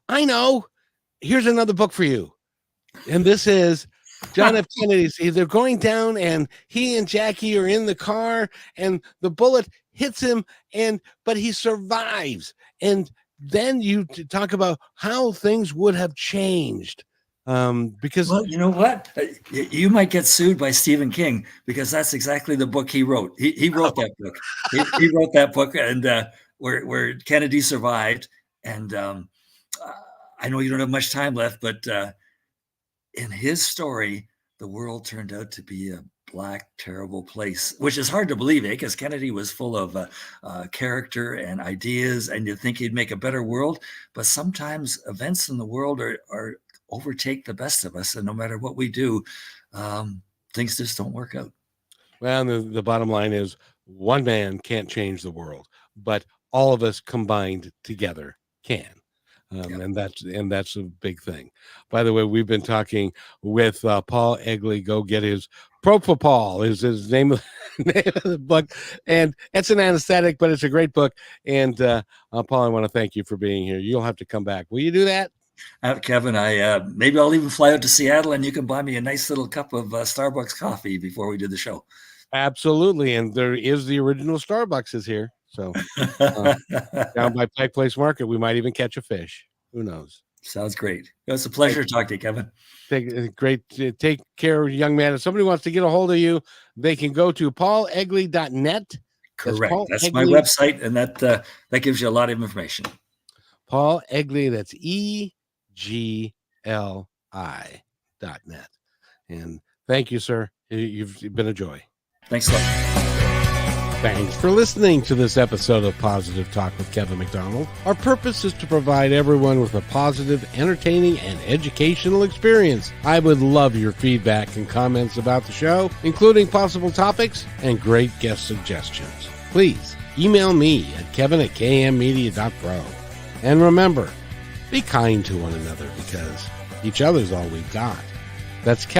I know. Here's another book for you, and this is John F. Kennedy's. They're going down, and he and Jackie are in the car, and the bullet hits him, but he survives. And then you talk about how things would have changed. Because, well, you know what? You might get sued by Stephen King, because that's exactly the book he wrote. He wrote that book. He wrote that book, and where Kennedy survived. And I know you don't have much time left, but in his story, the world turned out to be a black, terrible place, which is hard to believe, because Kennedy was full of character and ideas, and you'd think he'd make a better world. But sometimes events in the world are overtake the best of us, and no matter what we do, things just don't work out. Well, the bottom line is, one man can't change the world, but all of us combined together can. And that's a big thing. By the way, we've been talking with Paul Egli. Go get his Propofol is his name of the book, and it's an anesthetic, but it's a great book. And Paul, I want to thank you for being here. You'll have to come back. Will you do that? Kevin, maybe I'll even fly out to Seattle, and you can buy me a nice little cup of Starbucks coffee before we do the show. Absolutely. And there is the original Starbucks is here. So down by Pike Place Market, we might even catch a fish. Who knows? Sounds great. It's a pleasure to talk to you, Kevin. Take care, young man. If somebody wants to get a hold of you, they can go to paulegli.net. Correct. That's my website, and that gives you a lot of information. Paul Egli, that's EGLI.net. And thank you, sir. You've been a joy. Thanks a lot. Thanks for listening to this episode of Positive Talk with Kevin MacDonald. Our purpose is to provide everyone with a positive, entertaining, and educational experience. I would love your feedback and comments about the show, including possible topics and great guest suggestions. Please email me at kevin@kmmedia.pro. And remember, be kind to one another because each other's all we've got. That's Kevin.